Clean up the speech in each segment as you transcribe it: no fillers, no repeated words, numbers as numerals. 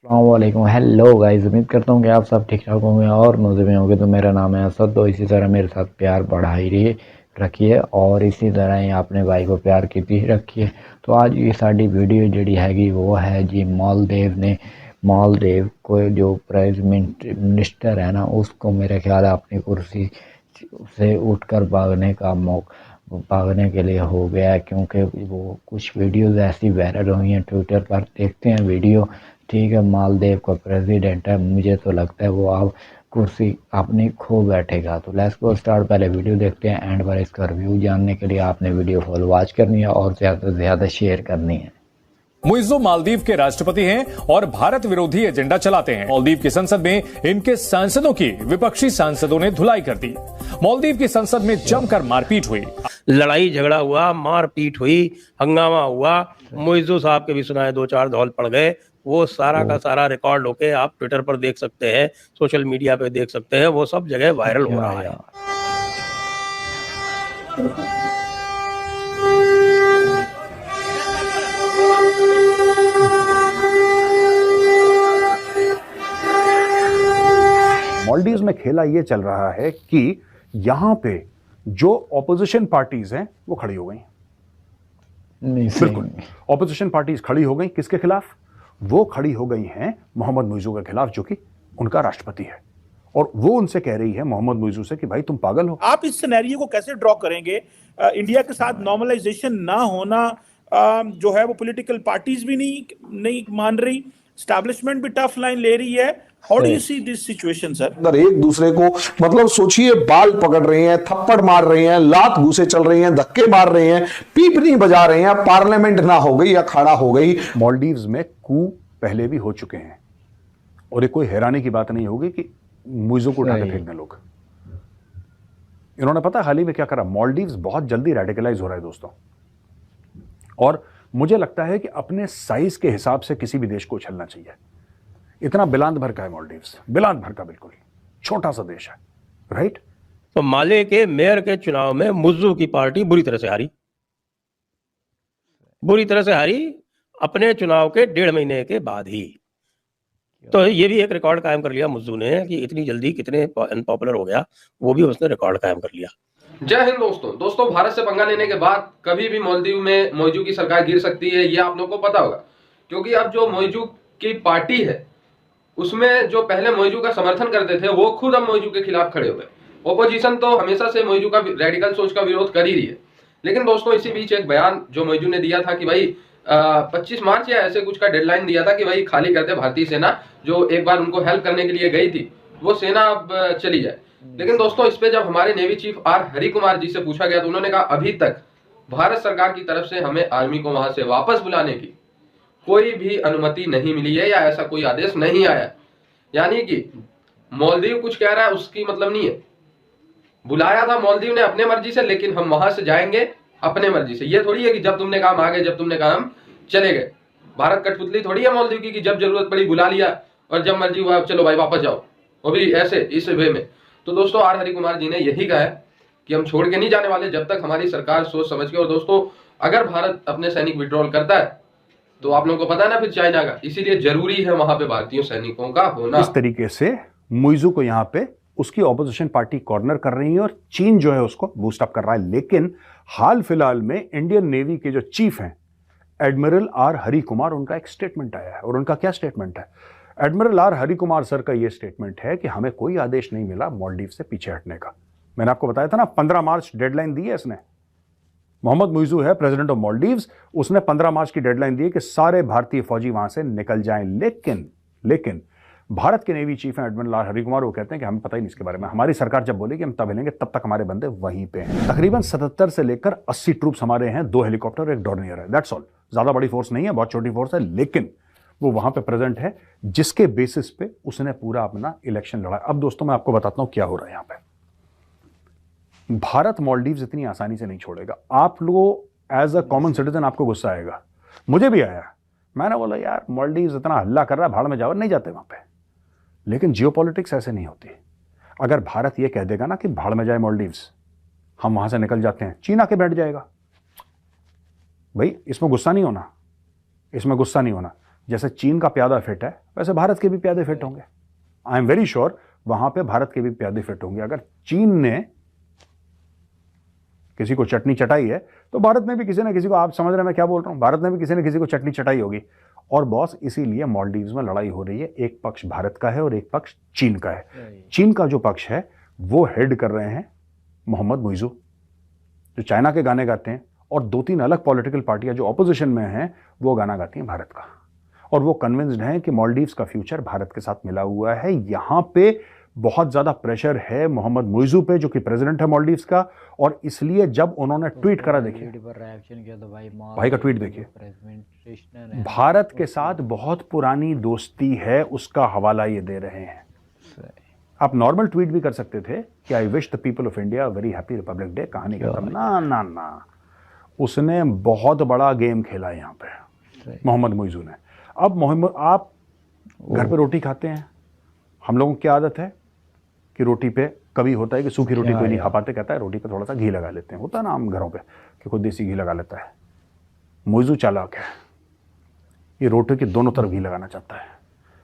वालेकुम hello guys. उम्मीद करता हूँ कि आप सब ठीक ठाक होंगे और मज़े में होंगे। तो मेरा नाम है असद। तो इसी तरह मेरे साथ प्यार बढ़ाई रही रखिए और इसी तरह ही अपने भाई को प्यार कीती रखिए। तो आज ये साड़ी वीडियो जड़ी हैगी वो है जी मालदीव को जो प्राइम मिनिस्टर है ना उसको मेरे ख्याल है अपनी कुर्सी से उठकर भागने के लिए हो गया है, क्योंकि वो कुछ वीडियोस ऐसी वायरल हुई हैं ट्विटर पर। देखते हैं वीडियो। ठीक है, मालदीव का प्रेसिडेंट है, मुझे तो लगता है वो अब कुर्सी अपनी खो बैठेगा। तो लेट्स गो स्टार्ट। पहले वीडियो देखते हैं, एंड पर इसका रिव्यू जानने के लिए आपने वीडियो फुल वॉच करनी है और ज़्यादा से ज़्यादा शेयर करनी है। मुइज़्ज़ो मालदीव के राष्ट्रपति हैं और भारत विरोधी एजेंडा चलाते हैं। मालदीव की संसद में इनके सांसदों की विपक्षी सांसदों ने धुलाई कर दी। मालदीव की संसद में जमकर मारपीट हुई, लड़ाई झगड़ा हुआ, मारपीट हुई, हंगामा हुआ। मुइज़्ज़ो साहब के भी सुनाए 2-4 धौल पड़ गए। वो सारा का सारा रिकॉर्ड होके आप ट्विटर पर देख सकते हैं, सोशल मीडिया पे देख सकते हैं, वो सब जगह वायरल हो रहा है। मालदीव्स में खेला ये चल रहा है कि यहां पे जो ऑपोजिशन पार्टीज हैं वो खड़ी हो गई। बिल्कुल, ऑपोजिशन पार्टीज खड़ी हो गई। किसके खिलाफ? वो खड़ी हो गई हैं मोहम्मद मुइज़्ज़ो के खिलाफ, जो कि उनका राष्ट्रपति है। और वो उनसे कह रही है मोहम्मद मुइज़्ज़ो से कि भाई तुम पागल हो। आप इस सिनेरियो को कैसे ड्रॉ करेंगे? इंडिया के साथ नॉर्मलाइजेशन ना होना जो है वो पॉलिटिकल पार्टीज भी नहीं मान रही, एस्टैब्लिशमेंट भी टफ लाइन ले रही है। How do you see this situation sir? अगर एक दूसरे को मतलब सोचिए, बाल पकड़ रहे हैं, थप्पड़ मार रहे हैं, लात घूसे चल रही हैं, धक्के मार रहे हैं, पीपनी बजा रहे हैं, पार्लियामेंट ना हो गई या खड़ा हो गई। मालदीव्स में कू पहले भी हो चुके हैं और ये कोई हैरानी की बात नहीं होगी कि मुइज़्ज़ो को उठा के फेंक दें लोग। इन्होंने पता हाल ही में क्या करा? मालदीव्स बहुत जल्दी रेडिकलाइज हो रहा है दोस्तों, और मुझे लगता है कि अपने साइज के हिसाब से किसी भी देश को उछलना चाहिए। इतना बिलांत भर का है मालदीव्स, बिलांत भर का, बिल्कुल छोटा सा देश है, राइट? तो माले के मेयर के चुनाव में मुइज़्ज़ो की पार्टी बुरी तरह से हारी अपने चुनाव के 1.5 महीने के बाद ही। तो ये भी एक रिकॉर्ड कायम कर लिया मुइज़्ज़ो ने कि इतनी जल्दी कितने अनपॉपुलर हो गया, वो भी उसने रिकॉर्ड कायम कर लिया। जय हिंद दोस्तों, भारत से पंगा लेने के बाद कभी भी मालदीव में मुइज़्ज़ो की सरकार गिर सकती है, ये आप लोगों को पता होगा। क्योंकि अब जो मुइज़्ज़ो की पार्टी है उसमें जो पहले मुइज़्ज़ो का समर्थन करते थे वो खुद अब मुइज़्ज़ो के खिलाफ खड़े हो गए। ओपोजिशन तो हमेशा से मुइज़्ज़ो का रेडिकल सोच का विरोध कर ही रही है, लेकिन दोस्तों इसी बीच एक बयान जो मुइज़्ज़ो ने दिया था कि भाई 25 मार्च या ऐसे कुछ का डेडलाइन दिया था कि भाई खाली करते भारतीय सेना, जो एक बार उनको हेल्प करने के लिए गई थी, वो सेना अब चली जाए। लेकिन दोस्तों इस पे जब हमारे navy chief R Hari Kumar ji से पूछा गया तो उन्होंने कहा अभी तक भारत सरकार की तरफ से हमें आर्मी को वहां से वापस बुलाने की कोई भी अनुमति नहीं मिली है या ऐसा कोई आदेश नहीं आया। यानी कि मालदीव कुछ कह रहा है उसकी मतलब नहीं है। बुलाया था मालदीव ने अपने मर्जी से, लेकिन हम वहां से जाएंगे अपने मर्जी से। ये थोड़ी है कि जब तुमने कहा हम आ गए, जब तुमने कहा हम चले गए। भारत कठपुतली थोड़ी है मालदीव की कि जब जरूरत पड़ी बुला लिया और जब मर्जी हुआ चलो भाई वापस जाओ, वो भी ऐसे इस वे में। तो दोस्तों आर हरि कुमार जी ने यही कहा है कि हम छोड़ के नहीं जाने वाले जब तक हमारी सरकार सोच समझ के। और दोस्तों अगर भारत अपने सैनिक विड्रॉल करता है तो आप लोगों को पता है ना फिर चाइना का, इसीलिए जरूरी है वहां पे भारतीय सैनिकों का होना। इस तरीके से मुइज़्ज़ो को यहां पे उसकी ऑपोजिशन पार्टी कॉर्नर कर रही है और चीन जो है उसको बूस्ट अप कर रहा है। लेकिन हाल फिलहाल में इंडियन नेवी के जो चीफ हैं एडमिरल आर हरि कुमार, उनका एक स्टेटमेंट आया है। और उनका क्या स्टेटमेंट है? Admiral R Hari Kumar sir का यह स्टेटमेंट है कि हमें कोई आदेश नहीं मिला मालदीव से पीछे हटने का। मैंने आपको बताया था ना 15 मार्च डेडलाइन दी है इसने। मोहम्मद मुइज़्ज़ो है प्रेसिडेंट ऑफ मालदीव्स, उसने 15 मार्च की डेडलाइन दी है कि सारे भारतीय फौजी वहां से निकल जाएं। लेकिन भारत के नेवी चीफ हैं एडमिरल आर हरि कुमार, वो कहते हैं कि हमें पता ही नहीं इसके बारे में। हमारी सरकार जब बोलेगी हम तब हिलेंगे, तब तक हमारे बंदे वहीं पे हैं। तकरीबन 77 से लेकर 80 ट्रूप्स हमारे हैं, 2 हेलीकॉप्टर, एक डॉर्नियर है, दैट्स ऑल। ज्यादा बड़ी फोर्स नहीं है, बहुत छोटी फोर्स है, लेकिन वो वहां पे प्रेजेंट है, जिसके बेसिस पे उसने पूरा अपना इलेक्शन लड़ा। अब दोस्तों मैं आपको बताता हूं क्या हो रहा है यहां पे। भारत मालदीव्स इतनी आसानी से नहीं छोड़ेगा। आप लोग एज अ कॉमन सिटीजन आपको गुस्सा आएगा, मुझे भी आया। मैंने बोला यार मालदीव्स इतना हल्ला कर रहा है, भाड़ में जाओ, नहीं जाते वहां पे। लेकिन जियोपॉलिटिक्स ऐसे नहीं होती। अगर भारत ये कह देगा ना कि भाड़ में जाए मालदीव्स, हम वहां से निकल जाते हैं, चीन आके बैठ जाएगा। भाई इसमें गुस्सा नहीं होना, इसमें गुस्सा नहीं होना। जैसे चीन का प्यादा फिट है वैसे भारत के भी प्यादे फिट होंगे। आई एम वेरी श्योर वहां पे भारत के भी प्यादे फिट होंगे। अगर चीन ने किसी को चटनी चटाई है तो भारत में भी किसी ने किसी को, आप समझ रहे हैं मैं क्या बोल रहा हूं, भारत में भी किसी ने किसी को चटनी चटाई होगी। और बॉस इसीलिए मालदीव्स में लड़ाई हो रही है, एक पक्ष भारत का है और एक पक्ष चीन का है। चीन का जो पक्ष है वो हेड कर रहे हैं मोहम्मद मुइज़ू, जो चाइना के गाने गाते हैं, और 2-3 अलग पॉलिटिकल पार्टियां जो ऑपोजिशन में हैं वो गाना गाती हैं भारत का। और वो कन्विंस्ड हैं कि मालदीव्स का फ्यूचर भारत के साथ मिला हुआ है। यहां पे बहुत ज्यादा प्रेशर है मोहम्मद मुइज़ू पे, जो कि प्रेसिडेंट है मालदीव्स का। और इसलिए जब उन्होंने ट्वीट करा, देखिए रिएक्शन किया तो भाई का ट्वीट देखिए, भारत के साथ बहुत पुरानी दोस्ती है उसका हवाला ये दे रहे हैं। आप नॉर्मल ट्वीट भी कर सकते थे कि I wish the people of India very happy Republic day, कहानी खत्म। ना ना ना, उसने बहुत बड़ा गेम खेला यहाँ पे मोहम्मद मुइज़ू ने। अब मोहम्मद, आप घर पे रोटी खाते हैं, हम लोगों की आदत है कि रोटी पे कभी होता है कि सूखी रोटी कोई नहीं खा पाते, कहता है रोटी पे थोड़ा सा घी लगा लेते हैं, होता है ना हम घरों पे कि कोई देसी घी लगा लेता है। मुइज़ू चालाक है, ये रोटी के दोनों तरफ घी लगाना चाहता है।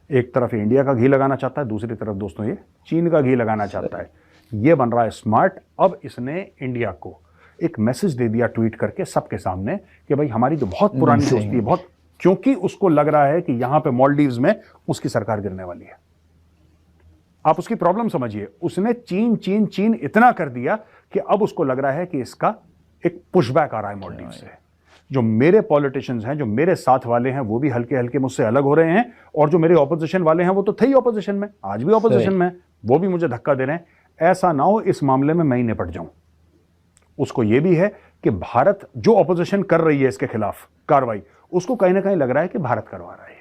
एक तरफ इंडिया का घी लगाना चाहता है, दूसरी तरफ दोस्तों ये चीन का घी लगाना चाहता है। ये बन रहा है स्मार्ट। अब इसने इंडिया को एक मैसेज दे दिया ट्वीट करके सबके सामने कि भाई हमारी तो बहुत पुरानी दोस्ती है, बहुत, क्योंकि उसको लग रहा है कि यहां पे मालदीव्स में उसकी सरकार गिरने वाली है। आप उसकी प्रॉब्लम समझिए, उसने चीन चीन चीन इतना कर दिया कि अब उसको लग रहा है कि इसका एक पुशबैक आ रहा है मालदीव से। जो मेरे पॉलिटिशियंस हैं, जो मेरे साथ वाले हैं, वो भी हल्के हल्के मुझसे अलग हो रहे हैं, और जो मेरे ऑपोजिशन वाले हैं वो तो थे ही ऑपोजिशन में, आज भी ऑपोजिशन में, वो भी मुझे धक्का दे रहे हैं। ऐसा ना हो इस मामले में मैं ही निपट जाऊं। उसको यह भी है कि भारत जो ऑपोजिशन कर रही है इसके खिलाफ कार्रवाई, उसको कहीं ना कहीं लग रहा है कि भारत करवा रहा है।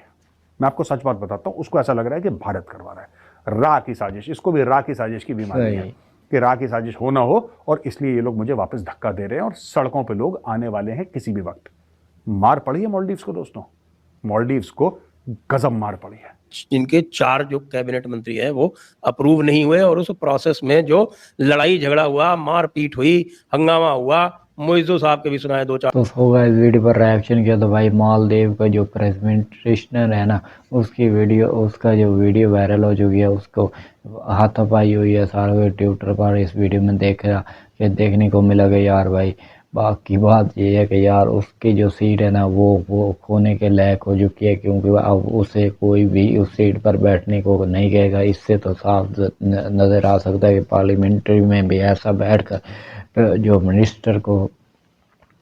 मैं आपको सच बात बताता हूं, उसको ऐसा लग रहा है कि भारत करवा रहा है। रा की साजिश, इसको भी रा की साजिश की बीमारी है कि रा की साजिश हो ना हो, और इसलिए ये लोग मुझे वापस धक्का दे रहे हैं और सड़कों पे लोग आने वाले हैं किसी भी वक्त। मार पड़ी है मालदीव्स को दोस्तों, मालदीव्स को गजब मार पड़ी है। इनके 4 जो कैबिनेट मंत्री है वो अप्रूव नहीं हुए, और उस प्रोसेस में जो लड़ाई झगड़ा हुआ, मारपीट हुई, हंगामा हुआ, मुइज़ू साहब के भी सुनाए 2-4। तो होगा इस वीडियो पर रिएक्शन किया तो भाई मालदीव का जो प्रेसिडेंट है ना, उसकी वीडियो, उसका जो वीडियो वायरल हो चुकी है, उसको हाथापाई हुई है सारे ट्विटर पर। इस वीडियो में देखने को मिला कि यार भाई, बाकी बात ये है कि यार उसकी जो सीट है ना वो खोने के लायक हो चुकी है, क्योंकि अब उसे कोई भी उस सीट पर बैठने को नहीं कहेगा। इससे तो साफ नज़र आ सकता है कि पार्लियामेंट्री में भी ऐसा बैठकर जो मिनिस्टर को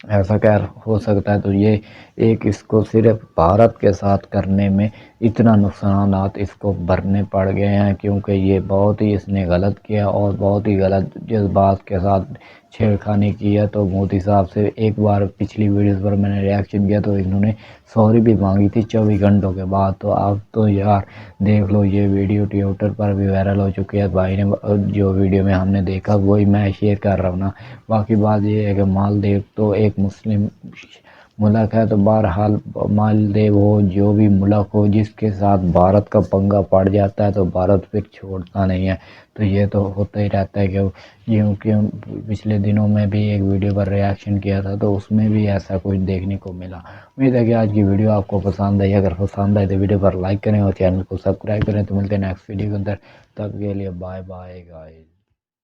ऐसा क्या हो सकता है। तो ये एक, इसको सिर्फ भारत के साथ करने में इतना नुकसानात इसको भरने पड़ गए हैं, क्योंकि ये बहुत ही इसने गलत किया और बहुत ही गलत जज्बात के साथ छेड़खानी की है। तो मोदी साहब से एक बार पिछली वीडियोस पर मैंने रिएक्शन किया तो इन्होंने सॉरी भी मांगी थी 24 घंटों के बाद। तो आप तो यार देख लो, ये वीडियो ट्विटर पर भी वायरल हो चुकी है। भाई ने जो वीडियो में हमने देखा वही मैं शेयर कर रहा हूँ ना। बाकी बात ये है कि मालदीव तो एक मुस्लिम मुल्क है, तो बहरहाल मालदीव हो, जो भी मुल्क हो, जिसके साथ भारत का पंगा पड़ जाता है तो भारत फिर छोड़ता नहीं है। तो ये तो होता ही रहता है क्योंकि पिछले दिनों में भी एक वीडियो पर रिएक्शन किया था तो उसमें भी ऐसा कुछ देखने को मिला। उम्मीद है कि आज की वीडियो आपको पसंद आई। अगर पसंद आए तो वीडियो पर लाइक करें और चैनल को सब्सक्राइब करें। तो मिलते हैं नेक्स्ट वीडियो के अंदर, तब के लिए बाय बाय गाइस।